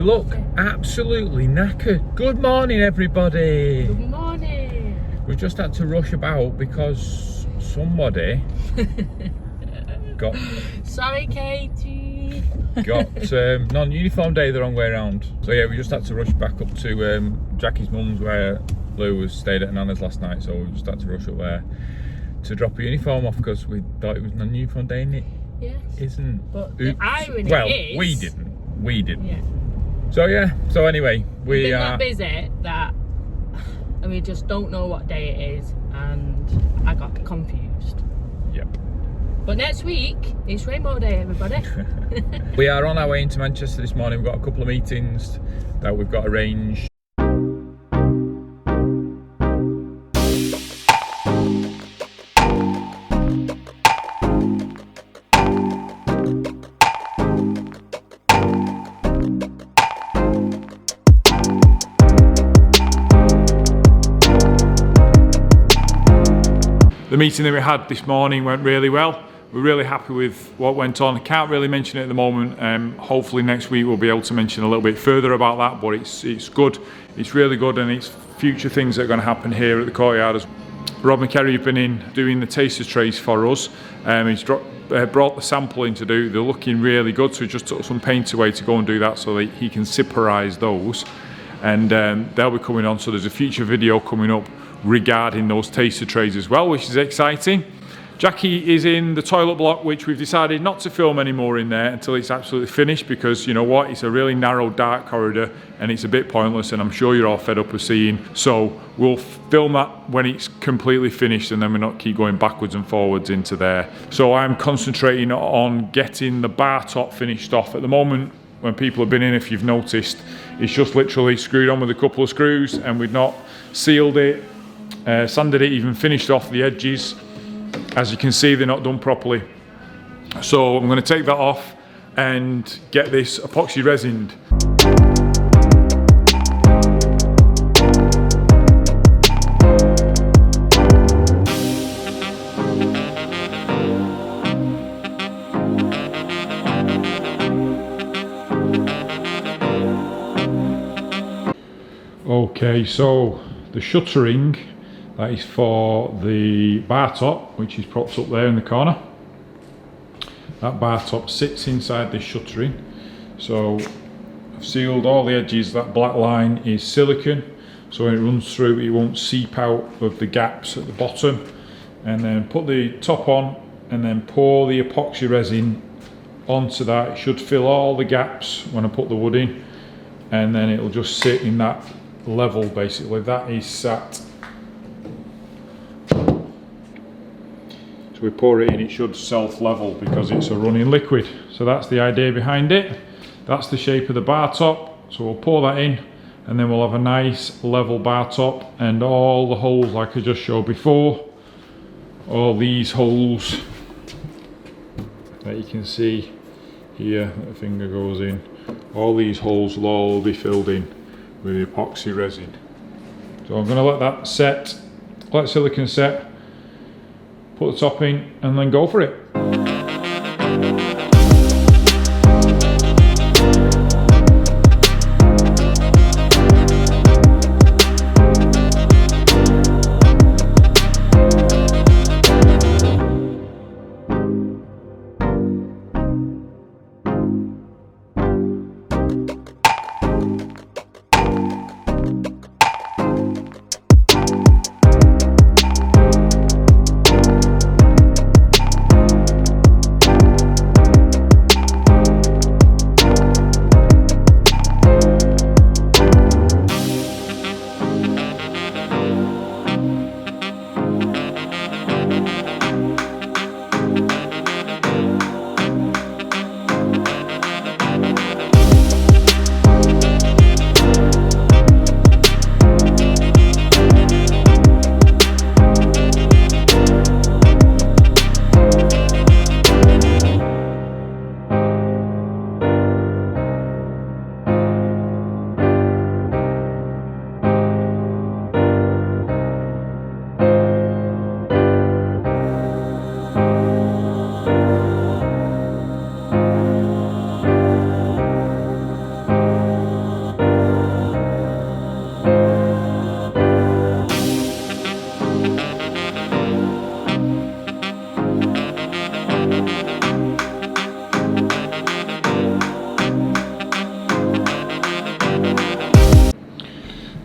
Look, absolutely knackered. Good morning, everybody. Good morning. We just had to rush about because somebody got Katie. non-uniform day the wrong way around. So yeah, we just had to rush back up to Jackie's mum's where Lou was stayed at Nana's last night. So we just had to rush up there to drop a uniform off because we thought it was non-uniform day, and it isn't. But the irony is, we didn't. Yeah. So yeah. So anyway, we've been that busy that we just don't know what day it is, and I got confused. Yep. But next week it's Rainbow Day, everybody. We are on our way into Manchester this morning. We've got a couple of meetings that we've got arranged. The meeting that we had this morning went really well. We're really happy with what went on. I can't really mention it at the moment. Hopefully next week we'll be able to mention a little bit further about that, but it's good. It's really good, and it's future things that are going to happen here at the Courtyard. Rob McCarry has been in doing the taster trays for us. He's brought the sample in to do. They're looking really good, so he just took some paint away to go and do that so that he can sipperise those. And they'll be coming on, so there's a future video coming up regarding those taster trays as well, which is exciting. Jackie is in the toilet block, which we've decided not to film anymore in there until it's absolutely finished, because you know what, it's a really narrow, dark corridor and it's a bit pointless, and I'm sure you're all fed up of seeing. So we'll film that when it's completely finished, and then we'll not keep going backwards and forwards into there. So I'm concentrating on getting the bar top finished off. At the moment, when people have been in, if you've noticed, it's just literally screwed on with a couple of screws, and we've not sealed it, sanded it, even finished off the edges. As you can see, they're not done properly. So I'm going to take that off and get this epoxy resined. Okay, so the shuttering, that is for the bar top, which is propped up there in the corner. That bar top sits inside this shuttering. So I've sealed all the edges. That black line is silicone, so when it runs through it won't seep out of the gaps at the bottom. And then put the top on and then pour the epoxy resin onto that. It should fill all the gaps when I put the wood in, and then it'll just sit in that level basically. That is sat. We pour it in, it should self-level because it's a running liquid. So that's the idea behind it. That's the shape of the bar top. So we'll pour that in, and then we'll have a nice level bar top, and all the holes like I just showed before, all these holes that you can see here, the finger goes in, all these holes will all be filled in with the epoxy resin. So I'm going to let that set, let silicone set, put the top in, and then go for it.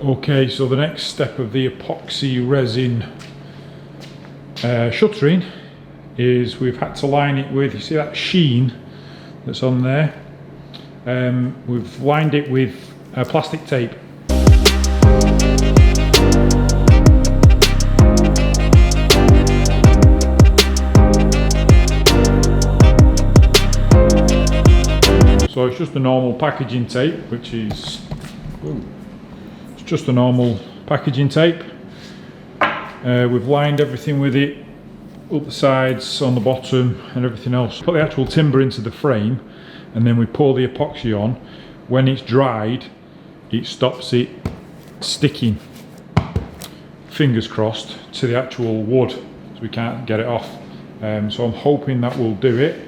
Okay, so the next step of the epoxy resin shuttering is we've had to line it with, you see that sheen that's on there? We've lined it with plastic tape. So it's just a normal packaging tape, which is, it's just a normal packaging tape. We've lined everything with it, up the sides, on the bottom and everything else. Put the actual timber into the frame and then we pour the epoxy on. When it's dried, it stops it sticking, fingers crossed, to the actual wood, so we can't get it off. So I'm hoping that will do it.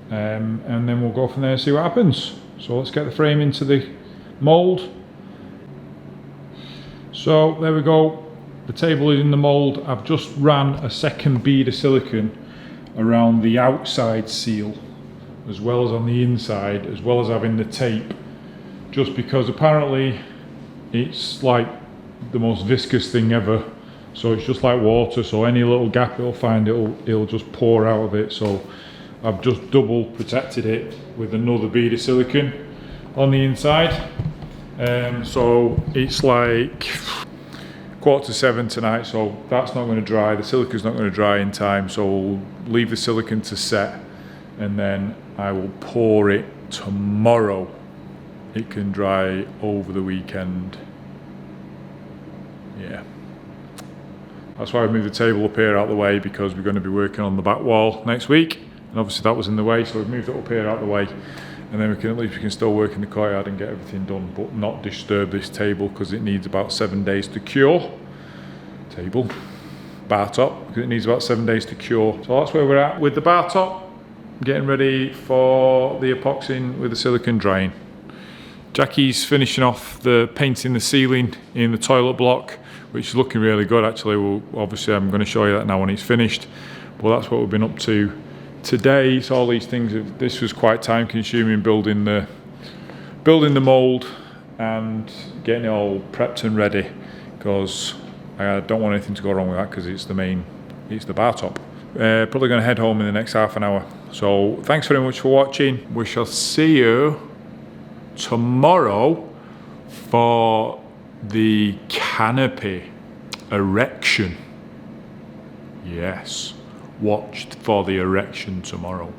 And then we'll go from there and see what happens. So let's get the frame into the mould. So there we go, the table is in the mould. I've just ran a second bead of silicone around the outside seal as well as on the inside, as well as having the tape, just because apparently it's like the most viscous thing ever. So it's just like water, so any little gap it'll find, it'll just pour out of it. So I've just double protected it with another bead of silicone on the inside. So it's like 6:45 tonight, so that's not going to dry. The silicone's not going to dry in time, so we'll leave the silicone to set and then I will pour it tomorrow. It can dry over the weekend. Yeah. That's why I've moved the table up here out the way, because we're going to be working on the back wall next week. And obviously that was in the way, so we've moved it up here out the way, and then at least we can still work in the courtyard and get everything done, but not disturb this table because it needs about 7 days to cure. Bar top, because it needs about 7 days to cure. So that's where we're at with the bar top, getting ready for the epoxying with the silicone drying. Jackie's finishing off the painting the ceiling in the toilet block, which is looking really good actually. Obviously I'm going to show you that now when it's finished, but that's what we've been up to today. So all these things, this was quite time consuming, building the mould and getting it all prepped and ready, because I don't want anything to go wrong with that, because it's the bar top. Probably going to head home in the next half an hour. So thanks very much for watching. We shall see you tomorrow for the canopy erection. Yes, watched for the erection tomorrow.